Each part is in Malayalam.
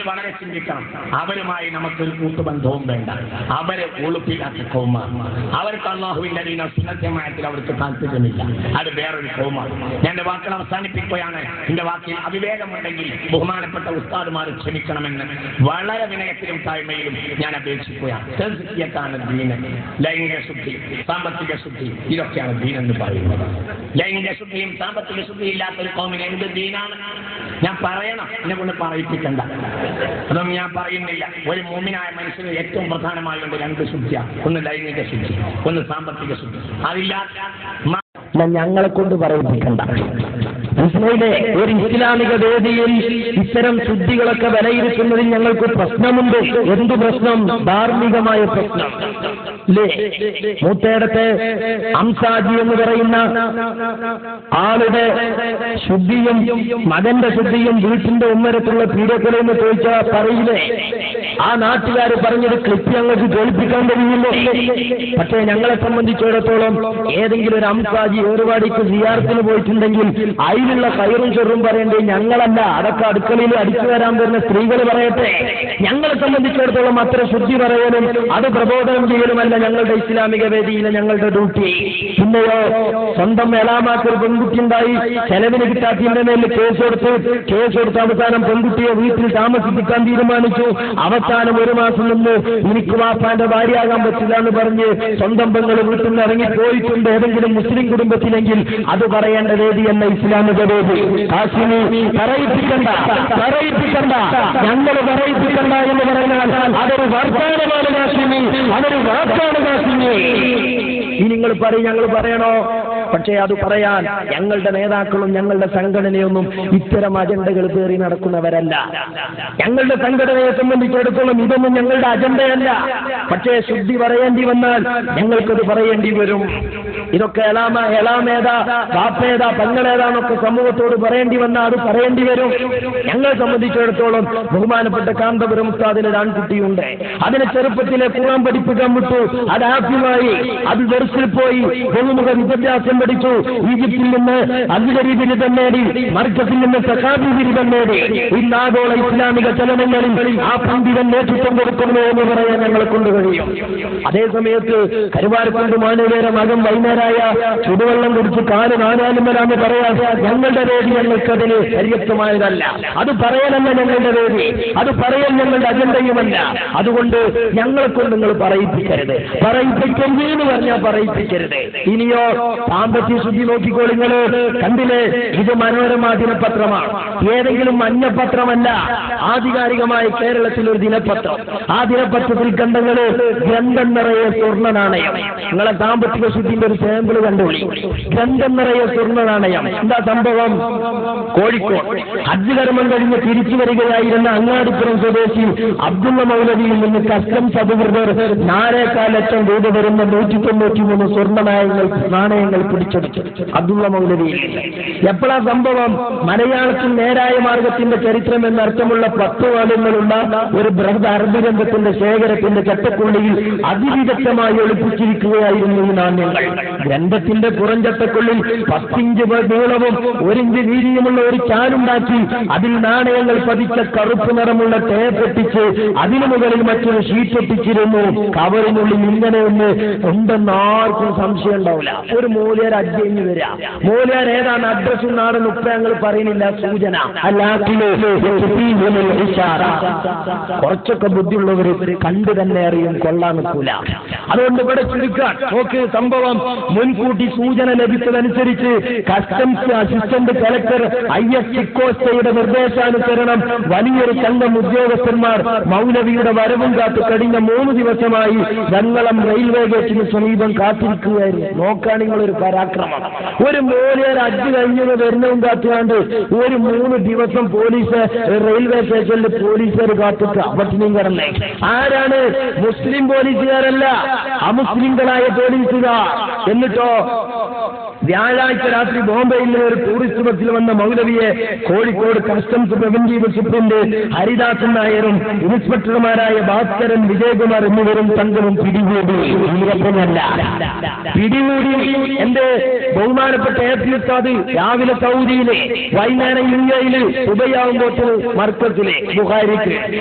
വളരെ ചിന്തിക്കണം. അവരുമായി നമുക്കൊരു കൂട്ടുബന്ധവും വേണ്ട. അവരെ ഒളിപ്പില്ലാത്ത കൗമാണ്. അവർക്ക് അള്ളാഹുവിന്റെ ദീന സുന്നത്തമായത്തിൽ അവർക്ക് താല്പര്യമില്ല. അത് വേറൊരു കൗമാണ്. ഞാൻ എന്റെ വാക്കുകൾ അവസാനിപ്പിക്കുകയാണ്. എന്റെ വാക്കിൽ അവിവേകമുണ്ടെങ്കിൽ ബഹുമാനപ്പെട്ട ഉസ്താദുമാർ ക്ഷമിക്കണമെന്ന് വളരെ വിനയത്തിലും താഴ്മയിലും ഞാൻ അപേക്ഷിക്കുകയാണ്. ദീന, ലൈംഗിക ശുദ്ധി, സാമ്പത്തിക ശുദ്ധി, ഇതൊക്കെയാണ് ദീൻ എന്ന് പറയുന്നത്. ലൈംഗിക ശുദ്ധിയും സാമ്പത്തിക ശുദ്ധിയും ഇല്ലാത്തൊരു കോമിന് എന്ത് ദീനാണ്? ഞാൻ പറയണം, എന്നെ കൊണ്ട് പറയിപ്പിക്കണ്ട. അതൊന്നും ഞാൻ പറയുന്നില്ല. ഒരു മുഅ്മിനായ മനുഷ്യന് ഏറ്റവും പ്രധാനമായുണ്ട് രണ്ട് ശുദ്ധിയാണ്. ഒന്ന് ലൈംഗിക ശുദ്ധി, ഒന്ന് സാമ്പത്തിക ശുദ്ധി. അതില്ലാത്ത ഞങ്ങളെ കൊണ്ട് പറയിപ്പിക്കണ്ട. ഇസ്ലാമിലെ ഒരു ഇസ്ലാമിക വേദിയിൽ ഇത്തരം ശുദ്ധികളൊക്കെ വിലയിരുത്തുന്നതിൽ ഞങ്ങൾക്ക് പ്രശ്നമുണ്ട്. എന്ത് പ്രശ്നം? ധാർമ്മികമായ പ്രശ്നം. മൂത്തേടത്തെ അംസാജി എന്ന് പറയുന്ന ആളുടെ ശുദ്ധിയും മകന്റെ ശുദ്ധിയും വീട്ടിന്റെ ഉമ്മരത്തുള്ള പീഡക്കലെന്ന് ചോദിച്ചാൽ പറയില്ലേ? ആ നാട്ടുകാർ പറഞ്ഞൊരു ക്ലിപ്പ് ഞങ്ങൾക്ക് കേൾപ്പിക്കാൻ കഴിയുന്നു. പക്ഷേ ഞങ്ങളെ സംബന്ധിച്ചിടത്തോളം ഏതെങ്കിലും ഒരു അംസാജി ഏറുപാടിക്ക് സിയാറത്തിന് പോയിട്ടുണ്ടെങ്കിൽ അതിലുള്ള കയറും ചെറും പറയേണ്ടത് ഞങ്ങളല്ല, അതൊക്കെ അടുക്കളയിൽ അടിച്ചു വരാൻ വരുന്ന സ്ത്രീകൾ പറയട്ടെ. ഞങ്ങളെ സംബന്ധിച്ചിടത്തോളം അത്ര ശുദ്ധി പറയലും അത് പ്രബോധനം ചെയ്യലുമല്ല ഞങ്ങളുടെ ഇസ്ലാമിക വേദിയിലെ ഞങ്ങളുടെ ഡ്യൂട്ടി. പിന്നെയോ സ്വന്തം എലാമാക്കൊരു പെൺകുട്ടി ഉണ്ടായി, ചെലവിന് കിട്ടാത്തതിന്റെ മേലിൽ കേസ് കൊടുത്ത് അവസാനം പെൺകുട്ടിയെ വീട്ടിൽ താമസിപ്പിക്കാൻ തീരുമാനിച്ചു. അവസാനം ഒരു മാസം നിന്ന് എനിക്ക് വാപ്പാന്റെ ഭാര്യയാകാൻ പറ്റില്ല എന്ന് പറഞ്ഞ് സ്വന്തം പെങ്ങൾ വീട്ടിൽ നിന്ന് ഇറങ്ങിപ്പോയിട്ടുണ്ട് ഏതെങ്കിലും മുസ്ലിം കുടുംബത്തിലെങ്കിൽ അത് പറയേണ്ട വേദിയല്ല ഇസ്ലാമിക വേദി. കാശ്മീർ പറയിപ്പിക്കണ്ട, ഞങ്ങൾ പറയിപ്പിക്കണ്ട എന്ന് പറഞ്ഞാൽ അതൊരു വർത്തമാനമാണ് കാശ്മീർ, അതൊരു വാക്കാണ് കാശ്മീർ. ഇനി നിങ്ങൾ പറയും ഞങ്ങൾ പറയണോ? പക്ഷേ അത് പറയാൻ ഞങ്ങളുടെ നേതാക്കളും ഞങ്ങളുടെ സംഘടനയൊന്നും ഇത്തരം അജണ്ടകൾ കയറി നടക്കുന്നവരല്ല. ഞങ്ങളുടെ സംഘടനയെ സംബന്ധിച്ചിടത്തോളം ഇതൊന്നും ഞങ്ങളുടെ അജണ്ടയല്ല. പക്ഷേ ശുദ്ധി പറയേണ്ടി വന്നാൽ ഞങ്ങൾക്കത് പറയേണ്ടി വരും. ഇതൊക്കെ എളാമേതാ ബാപ്പേതാ പെങ്ങളേതാന്നൊക്കെ സമൂഹത്തോട് പറയേണ്ടി വന്നാൽ അത് പറയേണ്ടി വരും. ഞങ്ങളെ സംബന്ധിച്ചിടത്തോളം ബഹുമാനപ്പെട്ട കാന്തപുരം ഉസ്താദിന് ഒരു ആൺകുട്ടിയുണ്ട്. അതിനെ ചെറുപ്പത്തിലെ ഖുർആൻ പഠിപ്പിക്കാൻ വിട്ടു. അത് ആദ്യമായി അത് ദർസിൽ പോയി ബഹുമുഖ വിദ്യാഭ്യാസം പഠിച്ചു. ഈജിപ്തിൽ നിന്ന് അസ്ഹരി ബിരുദം നേടി, മർക്കസിൽ നിന്ന് സഖാഫി ബിരുദം നേടി. ഇന്നാഗോള ഇസ്ലാമിക ചലനങ്ങളിൽ ആ പണ്ഡിതൻ നേതൃത്വം കൊടുക്കുന്നു എന്ന് പറയാൻ ഞങ്ങളെ കൊണ്ട് കഴിയും. അതേസമയത്ത് കരുവാരക്കുണ്ട് മാനവേര മകൻ വൈകുന്നേരമായ ചുടുവെള്ളം കുടിച്ച് കാല് നാനാലും വരാന്ന് പറയാൻ ഞങ്ങളുടെ വേദി ഞങ്ങൾക്കതിന് പര്യാപ്തമായതല്ല. അത് പറയലല്ല ഞങ്ങളുടെ വേദി, അത് പറയൽ ഞങ്ങളുടെ അജണ്ടയുമല്ല. അതുകൊണ്ട് ഞങ്ങളെ കൊണ്ട് നിങ്ങൾ പറയിപ്പിക്കരുത് എന്ന് പറഞ്ഞാൽ പറയിപ്പിക്കരുത്. ഇനിയോ സാമ്പത്തിക ശുദ്ധി നോക്കിക്കോളി. നിങ്ങൾ കണ്ടില്ലേ, ഇത് മനോരമ ദിനപത്രമാണ്, ഏതെങ്കിലും മഞ്ഞപത്രമല്ല. ആധികാരികമായ കേരളത്തിൽ ഒരു ദിനപത്രം. ആ ദിനപത്രത്തിൽ കണ്ടങ്ങള് ഗ്രന്ഥം നിറയെ സ്വർണ്ണ നാണയം. നിങ്ങളെ സാമ്പത്തിക ശുദ്ധിന്റെ ഒരു സാമ്പിൾ കണ്ടോളി. ഗ്രന്ഥം നിറയെ സ്വർണ്ണ നാണയം. എന്താ സംഭവം? കോഴിക്കോട് ഹജ്ജ് കർമ്മം കഴിഞ്ഞ് തിരിച്ചു വരികയായിരുന്ന അങ്ങാടിപ്പുറം സ്വദേശി അബ്ദുള്ള മൗലവിയിൽ നിന്ന് കസ്റ്റംസ് അധികൃതർ 4.25 ലക്ഷം രൂപ വരുന്ന 193 സ്വർണ്ണ നാണയങ്ങൾ പിടിച്ചെടുത്തു അബ്ദുള്ള മൗലവിയിൽ. എപ്പോഴാ സംഭവം? മലയാളത്തിൽ നേരായ മാർഗത്തിന്റെ ചരിത്രം എന്നർത്ഥമുള്ള 10 വാല്യങ്ങളുള്ള ഒരു ബൃഹദ് അറബി ഗ്രന്ഥത്തിന്റെ ശേഖരത്തിന്റെ ചട്ടക്കുള്ളിയിൽ അതിവിദഗ്ധമായി ഒളിപ്പിച്ചിരിക്കുകയായിരുന്നു ഈ നാണ്യങ്ങൾ. ഗ്രന്ഥത്തിന്റെ പുറംചട്ടക്കുള്ളിൽ 10 ഇഞ്ച് നീളവും 1 ഇഞ്ച് വീതിയുമുള്ള ഒരു ചാലുണ്ടാക്കി അതിൽ നാണയങ്ങൾ പതിച്ച കറുപ്പ് നിറമുള്ള ടേപ്പ് ഒട്ടിച്ച് അതിനു മുകളിൽ മറ്റൊരു ഷീറ്റ് ഒട്ടിച്ചിരുന്നു. കവറിനുള്ളിൽ ഇങ്ങനെ ഒന്ന് ഉണ്ടെന്ന് ആർക്കും സംശയം ഉണ്ടാവില്ല. ഒരു മൂല്യർ അജ്ഞഞ്ഞു വരിക. മൂല്യർ ഏതാണ് അഡ്രസ്സും നാടും ഉപ്പ ഞങ്ങൾ പറയുന്നില്ല, സൂചന. കുറച്ചൊക്കെ ബുദ്ധിയുള്ളവർ കണ്ടു തന്നെ അറിയും, കൊള്ളാൻ നിൽക്കൂല. അതുകൊണ്ട് ഇവിടെ ചുരുക്കാൻ നോക്ക്. സംഭവം മുൻകൂട്ടി സൂചന ലഭിച്ചതനുസരിച്ച് കസ്റ്റംസ് അസിസ്റ്റന്റ് കളക്ടർ IS ചിക്കോസ്റ്റയുടെ നിർദ്ദേശാനുസരണം വലിയൊരു സംഘം ഉദ്യോഗസ്ഥന്മാർ മൗലവിയുടെ വരവും കാത്തു കഴിഞ്ഞ 3 ദിവസമായി വെങ്ങളം റെയിൽവേ ഗേറ്റിന് സമീപം കാത്തിരിക്കുകയായിരുന്നു. നോക്കാൻ നിങ്ങളൊരു പരാക്രമം. ഒരു മൂല്യർ അജ്ജ് കഴിഞ്ഞത് വരുന്നതും കാത്തുകാണ്ട് ഒരു 3 ദിവസം പോലീസ് റെയിൽവേ സ്റ്റേഷനിൽ പോലീസുകാർ കാത്തുക പട്ടിണിയും കിടന്നേ. ആരാണ്? മുസ്ലിം പോലീസുകാരല്ല, അമുസ്ലിംകളായ പോലീസുകാർ. എന്നിട്ടോ വ്യാഴാഴ്ച രാത്രി ബോംബെയിൽ ഒരു ടൂറിസ്റ്റ് ബസ്സിൽ വന്ന മൗലവിയെ Kozhikode customs preventive superintendent Haridasan നായരും ഇൻസ്പെക്ടർമാരായ ഭാസ്കരൻ, വിജയകുമാർ എന്നിവരും സംഘവും പിടികൂടി. പിടികൂടി എന്തേ? ബഹുമാനപ്പെട്ട AP ഉസ്താദ് രാവിലെ സൗദിയില്, വൈകുന്നേരം ഇന്ത്യയില്, സുബൈയാവുമ്പോൾ മർക്കസിലെ ബുഖാരിക്ക്,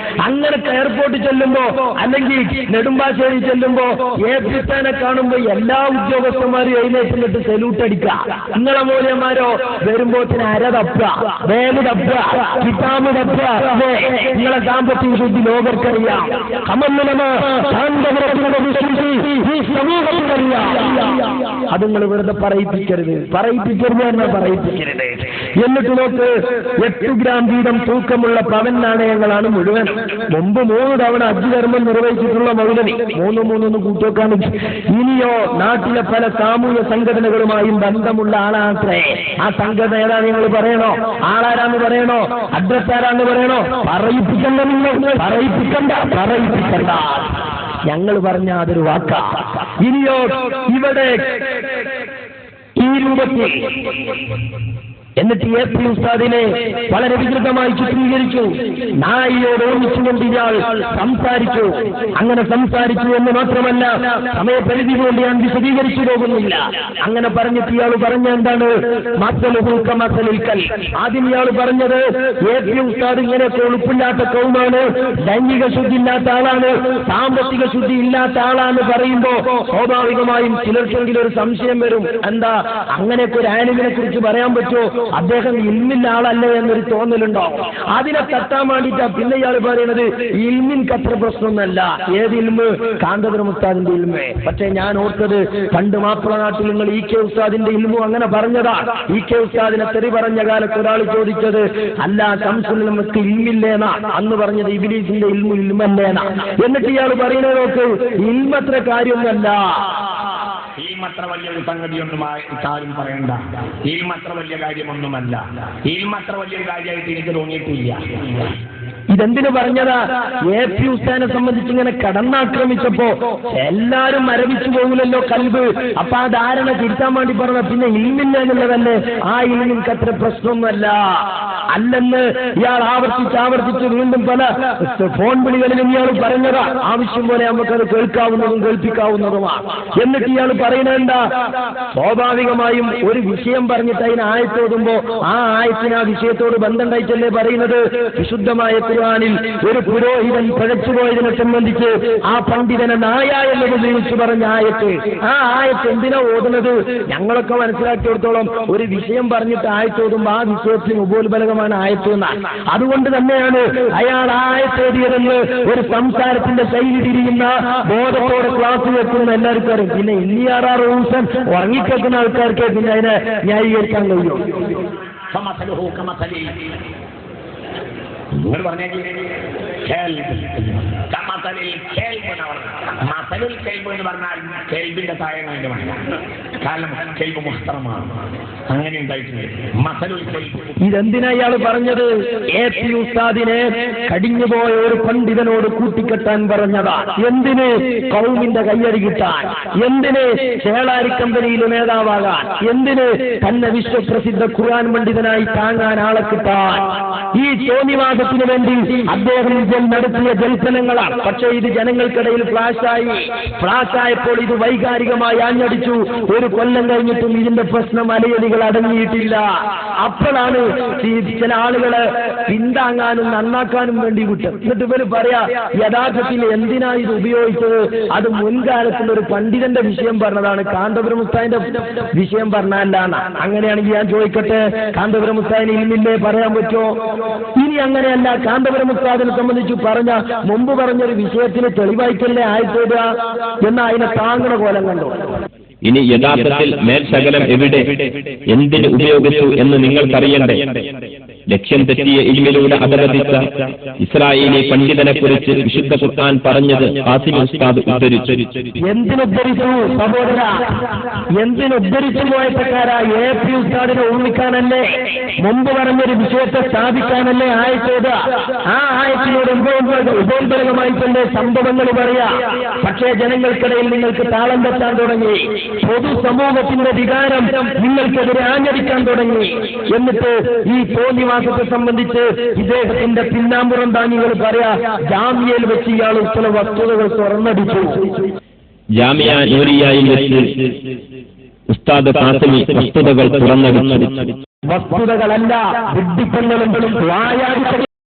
അങ്ങനെ എയർപോർട്ടിൽ ചെല്ലുമ്പോ അല്ലെങ്കിൽ നെടുമ്പാശ്ശേരി ചെല്ലുമ്പോ AP ഉസ്താദിനെ കാണുമ്പോ എല്ലാ ഉദ്യോഗസ്ഥന്മാരും എഴുന്നേറ്റിട്ട് സല്യൂട്ട് അടിക്കുക. നിങ്ങളെ മൂല്യന്മാരോ വരുമ്പോത്തിന് അരതപ്പ, വേല് തപ്പ, കിതാബ് തപ്പ. നിങ്ങളെ സാമ്പത്തിക ശുദ്ധി ലോകർക്കറിയാം, അത് നിങ്ങൾ വെറുതെ പറയിപ്പിക്കരുത് എന്നാ പറയിപ്പിക്കരുത്. എന്നിട്ട് നോക്ക്, 8 ഗ്രാം വീതം തൂക്കമുള്ള പവൻ നാണയങ്ങളാണ് മുഴുവൻ. മുമ്പ് 3 തവണ ഹജ്ജ് കർമ്മം നിർവഹിച്ചിട്ടുള്ള മൗലവി 3 കൂട്ടുവെക്കാൻ. ഇനിയോ നാട്ടിലെ പല സാമൂഹ്യ സംഘടനകളുമായും ബന്ധമുള്ള ആളാത്രേ. ആ സംഘടന ഏതാ നിങ്ങൾ പറയണോ? ആളാരാന്ന് പറയണോ? അഡ്രസ് ആരാന്ന് പറയണോ? പറയിപ്പിക്കണ്ട, നിങ്ങൾ പറയിപ്പിക്കണ്ട. ഞങ്ങൾ പറഞ്ഞ അതൊരു വാക്കാ. ഇനിയോ ഇവിടെ ഈ രൂപത്തിൽ എന്നിട്ട് AP ഉസ്താദിനെ വളരെ വികൃതമായി ചിത്രീകരിച്ചു. നായിയോട് ഓർമ്മിച്ചുകൊണ്ട് ഇയാൾ സംസാരിച്ചു. അങ്ങനെ സംസാരിച്ചു എന്ന് മാത്രമല്ല, സമയപരിധി കൊണ്ട് ഞാൻ വിശദീകരിച്ചു പോകുന്നില്ല. അങ്ങനെ പറഞ്ഞിട്ട് ഇയാൾ പറഞ്ഞ എന്താണ്? മസലുൽക്കൽ. ആദ്യം ഇയാൾ പറഞ്ഞത് AP ഉസ്താദ് ഇങ്ങനെയൊക്കെ ഉളുപ്പില്ലാത്ത കൗമാണ്, ലൈംഗിക ശുദ്ധി ഇല്ലാത്ത ആളാണ്, സാമ്പത്തിക ശുദ്ധി ഇല്ലാത്ത ആളാന്ന് പറയുമ്പോ സ്വാഭാവികമായും ചിലർക്കെങ്കിലും ഒരു സംശയം വരും. എന്താ, അങ്ങനെയൊക്കെ ഒരു ആലിമിനെ കുറിച്ച് പറയാൻ പറ്റുമോ? അദ്ദേഹം ഇൽമില്ല ആളല്ലേ എന്നൊരു തോന്നലുണ്ടോ? അതിനെ തട്ടാൻ വേണ്ടിയിട്ടാ പിന്നെ ഇയാൾ പറയുന്നത് ഇൽമിൻക്ക് അത്ര പ്രശ്നമൊന്നല്ല. ഏത് ഇൽമ്? കാന്തപുരം ഉസ്താദിന്റെ ഇൽമ്. പക്ഷേ ഞാൻ ഓർത്തത് പണ്ട് മാപ്പിള നാട്ടിൽ നിങ്ങൾ EK ഉസ്താദിന്റെ ഇൽമു അങ്ങനെ പറഞ്ഞതാ. EK ഉസ്താദിനെ തെറി പറഞ്ഞ കാലത്ത് ഒരാൾ ചോദിച്ചത്, അല്ല ശംസുൽ നമുക്ക് ഇൽമില്ലേന്നാ അന്ന് പറഞ്ഞത്, ഇബ്ലീസിന്റെ ഇൽമല്ലേന്നാ. എന്നിട്ട് ഇയാൾ പറയുന്നത് നോക്ക്, ഇൽമത്ര കാര്യമൊന്നല്ല, ഇൽമത്ര വലിയൊരു സംഗതിയൊന്നും ആരും പറയണ്ട, ഇൽമത്ര വലിയ കാര്യമൊന്നുമല്ല, ഇൽമത്ര വലിയൊരു കാര്യമായിട്ട് എനിക്ക് തോന്നിയിട്ടില്ല. ഇതെന്തിനു പറഞ്ഞതാ? AP ഉസ്താദിനെ സംബന്ധിച്ച് ഇങ്ങനെ കടന്നാക്രമിച്ചപ്പോ എല്ലാരും മരവിച്ചു പോകില്ലല്ലോ കൽബ്. അപ്പൊ ആ ധാരണ തിരുത്താൻ വേണ്ടി പറഞ്ഞ പിന്നെ ഇൽമില്ല എന്നുള്ളതല്ലേ. ആ ഇൽമിൻക്ക് അത്ര പ്രശ്നമൊന്നുമല്ല അല്ലെന്ന് ഇയാൾ ആവർത്തിച്ച് വീണ്ടും പല ഫോൺ വിളികളിലും ഇയാൾ പറഞ്ഞതാ. ആവശ്യം പോലെ നമുക്കത് കേൾക്കാവുന്നതും കേൾപ്പിക്കാവുന്നതുമാണ്. എന്നിട്ട് ഇയാൾ പറയുന്നത് എന്താ? സ്വാഭാവികമായും ഒരു വിഷയം പറഞ്ഞിട്ട് അതിന് ആയത്തോടുമ്പോ ആ ആയത്തിന് ആ വിഷയത്തോട് ബന്ധമുണ്ടായിട്ടല്ലേ പറയുന്നത്. വിശുദ്ധമായ ഖുർആനിൽ ഒരു പുരോഹിതൻ പിഴച്ചുപോയതിനെ സംബന്ധിച്ച് ആ പണ്ഡിതനെ നായ എന്നത് ഉപയോഗിച്ച് പറഞ്ഞ ആയത്ത്, ആ ആയത്ത് എന്തിനാ ഓതുന്നത്? ഞങ്ങളൊക്കെ മനസ്സിലാക്കിയെടുത്തോളം ഒരു വിഷയം പറഞ്ഞിട്ട് ആയത്തോടുമ്പോ ആ വിഷയത്തിന് ഉപോത്ബലകമാണ് ആയത്ത് എന്നാണ്. അതുകൊണ്ട് തന്നെയാണ് അയാൾ ആയത്തേതിയതെന്ന് ഒരു സംസാരത്തിന്റെ ശൈലി തിരിയുന്ന ബോധത്തോടെ ക്ലാസ് വെക്കുന്ന എല്ലാവർക്കും അറിയും. പിന്നെ ഇന്നിയാറാറ് ദിവസം ഉറങ്ങിക്കേൾക്കുന്ന ആൾക്കാർക്ക് പിന്നെ അതിനെ ന്യായീകരിക്കാൻ കഴിയും. നിങ്ങൾ പറഞ്ഞേക്ക് മസലുൽ കെൽബ് എന്ന് പറഞ്ഞാൽ കെൽബിന്റെ താഴെ കാരണം കെൽബ് മുഹ്തറമാണ്. അങ്ങനെ ഉണ്ടായിട്ടുണ്ട് മസലുൽ കെൽബ്. ഇതെന്തിനാ ഇയാൾ പറഞ്ഞത്? AP ഉസ്താദിനെ കടിഞ്ഞുപോയ ഒരു പണ്ഡിതനോട് കൂട്ടിക്കെട്ടാൻ പറഞ്ഞതാ. എന്തിന്? കൗമിന്റെ കയ്യടി കിട്ടാൻ. എന്തിന്? ചേളാരി കമ്പനിയിൽ നേതാവാകാൻ. എന്തിന്? തന്നെ വിശ്വപ്രസിദ്ധ ഖുർആൻ പണ്ഡിതനായി താങ്ങാൻ ആളെ കിട്ടാൻ. ഈ തോന്നിവാദത്തിന് വേണ്ടി അദ്ദേഹം നടത്തിയ ജൽസനങ്ങളാണ്. പക്ഷേ ഇത് ജനങ്ങൾക്കിടയിൽ ഫ്ലാഷായപ്പോൾ ഇത് വൈകാരികമായി ആഞ്ഞടിച്ചു. ഒരു കൊല്ലം കഴിഞ്ഞിട്ടും ഇതിന്റെ പ്രശ്നം അലയലികൾ അടങ്ങിയിട്ടില്ല. അപ്പോഴാണ് ചില ആളുകളെ പിന്താങ്ങാനും നന്നാക്കാനും വേണ്ടി വിട്ടു. എന്നിട്ട് ഇവര് പറയാ, യഥാർത്ഥത്തിൽ എന്തിനാ ഇത് ഉപയോഗിച്ചത്? അത് മുൻകാലത്തിൽ ഒരു പണ്ഡിതന്റെ വിഷയം പറഞ്ഞതാണ്, കാന്തപുരം ഉസ്താദിന്റെ വിഷയം പറഞ്ഞല്ലാന്നാ. അങ്ങനെയാണെങ്കിൽ ഞാൻ ചോദിക്കട്ടെ, കാന്തപുരം ഉസ്താദിന് ഇൽമില്ലേ പറയാൻ പറ്റുമോ? ഇനി അങ്ങനെയല്ല, കാന്തപുരം ഉസ്താദിനെ സംബന്ധിച്ച് മുമ്പ് പറഞ്ഞൊരു വിഷയത്തിന് തെളിവായിട്ടല്ലേ ആയിത്തീരുക എന്ന അതിനെ താങ്ങണ കോലം കണ്ടു. ഇനി യഥാർത്ഥത്തിൽ മേൽശകലം എവിടെ, എന്തിന് ഉപയോഗിച്ചു എന്ന് നിങ്ങൾക്കറിയണ്ടേ? ലക്ഷ്യം തെറ്റിയ ഇൽമിലൂടെ അപകടിച്ച ഇസ്രായേലി പണ്ഡിതനെ കുറിച്ച് വിശുദ്ധ ഖുർആൻ പറഞ്ഞത് ഖാസിം ഉസ്താദ് ഉദ്ധരിച്ചു. എന്തിനുദ്ധരിച്ചു സഹോദര? എന്തിനുദ്ധരിച്ചു പോയക്കാരാ? AP ഉസ്താദിനെ ഓർമ്മിക്കാനല്ലേ? മുമ്പ് പറഞ്ഞൊരു വിഷയത്തെ സ്ഥാപിക്കാനല്ലേ ആയത്തോട്? ആ ആയത്തിനോട് ഉപോത്ബലകമായി തന്നെ സംഭവങ്ങൾ പറയാ. പക്ഷേ ജനങ്ങൾക്കിടയിൽ നിങ്ങൾക്ക് താളം തെറ്റാൻ തുടങ്ങി. പൊതുസമൂഹത്തിന്റെ വികാരം നിങ്ങൾക്കെതിരെ ആഞ്ഞടിക്കാൻ തുടങ്ങി. എന്നിട്ട് ഈ തോന്നിവാസത്തെ സംബന്ധിച്ച് ഇദ്ദേഹത്തിന്റെ പിന്നാമ്പുറം താങ്ങികൾ പറയാ, ജാമ്യയിൽ വെച്ച് ഇയാൾ ചില വസ്തുതകൾ തുറന്നടിച്ചു. ജാമിയ നൂരിയയിൽ വെച്ച് ഉസ്താദ് കാസിമി വസ്തുതകൾ തുറന്നടിച്ചു. വസ്തുതകളല്ല വിഡ്ഢിത്തങ്ങളും വായാടി